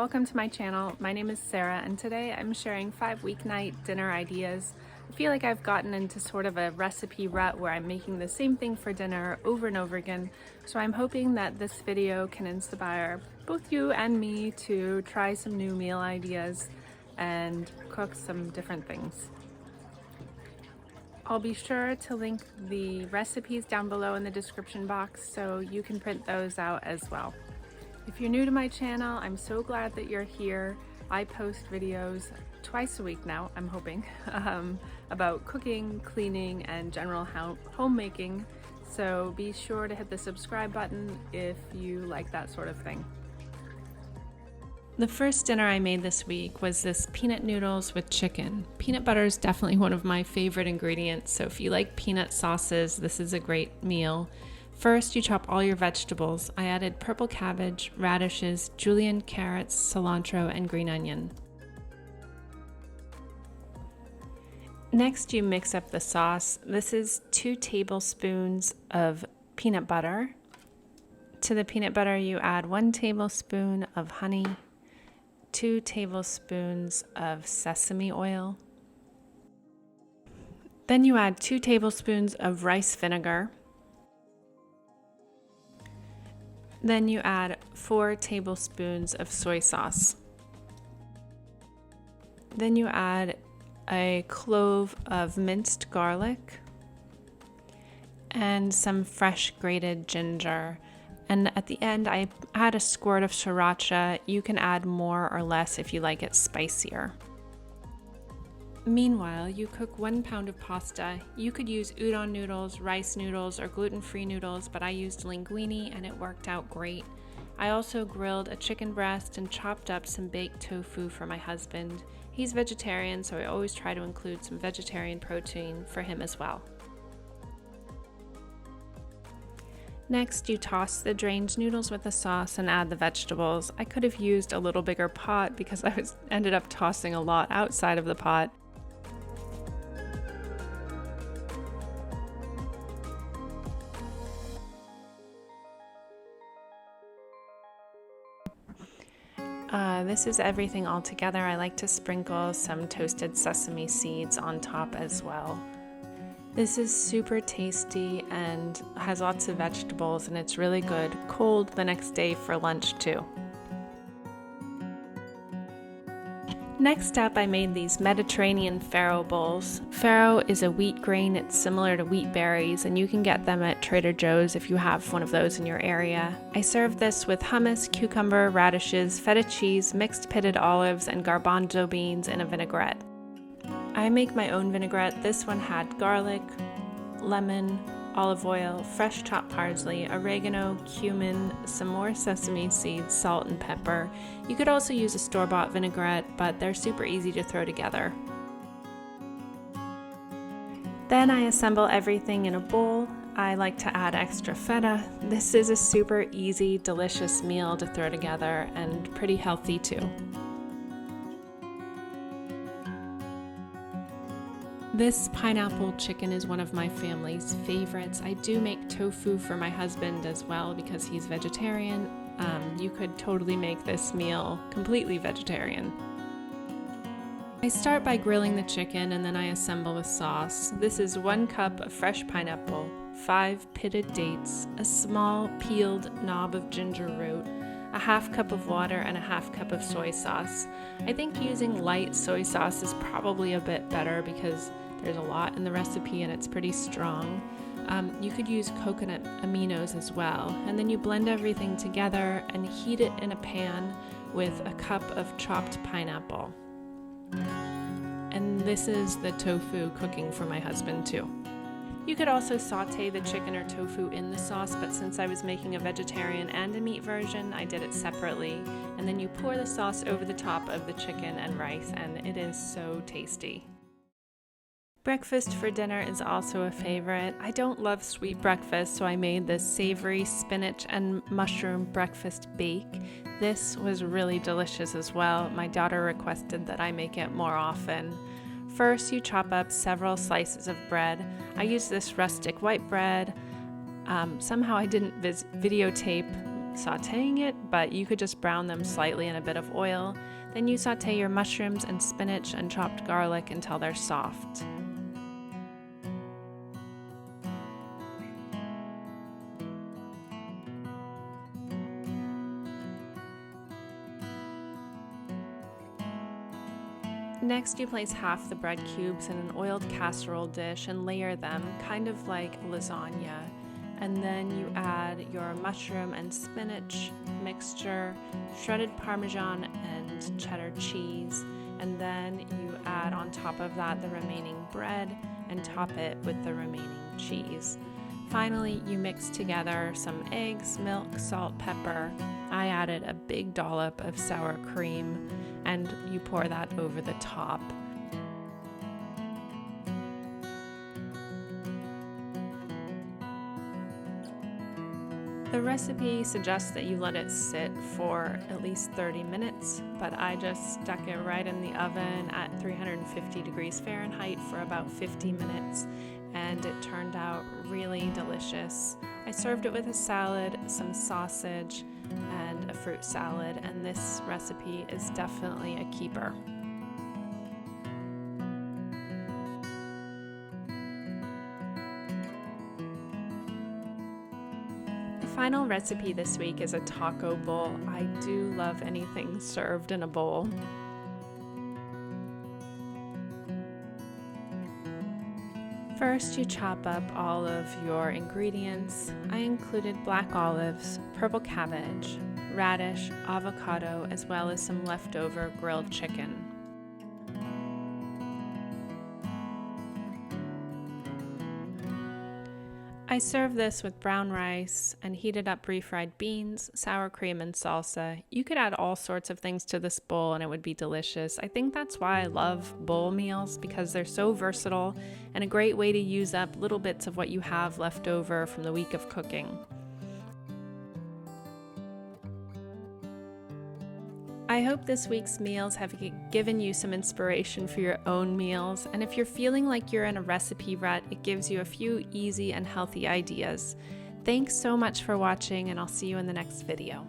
welcome to my channel. My name is Sarah and today I'm sharing 5 weeknight dinner ideas. I feel like I've gotten into sort of a recipe rut where I'm making the same thing for dinner over and over again, so I'm hoping that this video can inspire both you and me to try some new meal ideas and cook some different things. I'll be sure to link the recipes down below in the description box so you can print those out as well. If you're new to my channel, I'm so glad that you're here. I post videos twice a week now, I'm hoping, about cooking, cleaning, and general homemaking. So be sure to hit the subscribe button if you like that sort of thing. The first dinner I made this week was this peanut noodles with chicken. Peanut butter is definitely one of my favorite ingredients, so if you like peanut sauces, this is a great meal. First, you chop all your vegetables. I added purple cabbage, radishes, julienne carrots, cilantro, and green onion. Next, you mix up the sauce. This is 2 tablespoons of peanut butter. To the peanut butter, you add 1 tablespoon of honey, 2 tablespoons of sesame oil. Then you add 2 tablespoons of rice vinegar. Then you add 4 tablespoons of soy sauce. Then you add a clove of minced garlic and some fresh grated ginger. And at the end, I add a squirt of sriracha. You can add more or less if you like it spicier. Meanwhile, you cook 1 pound of pasta. You could use udon noodles, rice noodles, or gluten-free noodles, but I used linguine and it worked out great. I also grilled a chicken breast and chopped up some baked tofu for my husband. He's vegetarian, so I always try to include some vegetarian protein for him as well. Next, you toss the drained noodles with the sauce and add the vegetables. I could have used a little bigger pot because I ended up tossing a lot outside of the pot. This is everything all together. I like to sprinkle some toasted sesame seeds on top as well. This is super tasty and has lots of vegetables, and it's really good cold the next day for lunch too. Next up, I made these Mediterranean Pharaoh bowls. Pharaoh is a wheat grain. It's similar to wheat berries, and you can get them at Trader Joe's if you have one of those in your area. I served this with hummus, cucumber, radishes, feta cheese, mixed pitted olives, and garbanzo beans in a vinaigrette. I make my own vinaigrette. This one had garlic, lemon, olive oil, fresh chopped parsley, oregano, cumin, some more sesame seeds, salt, and pepper. You could also use a store-bought vinaigrette, but they're super easy to throw together. Then I assemble everything in a bowl. I like to add extra feta. This is a super easy, delicious meal to throw together and pretty healthy too. This pineapple chicken is one of my family's favorites. I do make tofu for my husband as well because he's vegetarian. You could totally make this meal completely vegetarian. I start by grilling the chicken and then I assemble with sauce. This is 1 cup of fresh pineapple, 5 pitted dates, a small peeled knob of ginger root, a 1/2 cup of water, and a 1/2 cup of soy sauce. I think using light soy sauce is probably a bit better because there's a lot in the recipe and it's pretty strong. You could use coconut aminos as well. And then you blend everything together and heat it in a pan with a cup of chopped pineapple. And this is the tofu cooking for my husband too. You could also saute the chicken or tofu in the sauce, but since I was making a vegetarian and a meat version, I did it separately. And then you pour the sauce over the top of the chicken and rice, and it is so tasty. Breakfast for dinner is also a favorite. I don't love sweet breakfast, so I made this savory spinach and mushroom breakfast bake. This was really delicious as well. My daughter requested that I make it more often. First, you chop up several slices of bread. I use this rustic white bread. Somehow I didn't videotape sauteing it, but you could just brown them slightly in a bit of oil. Then you saute your mushrooms and spinach and chopped garlic until they're soft. Next, you place half the bread cubes in an oiled casserole dish and layer them, kind of like lasagna. And then you add your mushroom and spinach mixture, shredded Parmesan and cheddar cheese, and then you add on top of that the remaining bread and top it with the remaining cheese. Finally, you mix together some eggs, milk, salt, pepper. I added a big dollop of sour cream, and you pour that over the top. The recipe suggests that you let it sit for at least 30 minutes, but I just stuck it right in the oven at 350 degrees Fahrenheit for about 50 minutes, and it turned out really delicious. I served it with a salad, some sausage, and a fruit salad, and this recipe is definitely a keeper. The final recipe this week is a taco bowl. I do love anything served in a bowl. First, you chop up all of your ingredients. I included black olives, purple cabbage, radish, avocado, as well as some leftover grilled chicken. I served this with brown rice and heated up refried beans, sour cream, and salsa. You could add all sorts of things to this bowl and it would be delicious. I think that's why I love bowl meals, because they're so versatile and a great way to use up little bits of what you have left over from the week of cooking. I hope this week's meals have given you some inspiration for your own meals, and if you're feeling like you're in a recipe rut, it gives you a few easy and healthy ideas. Thanks so much for watching, and I'll see you in the next video.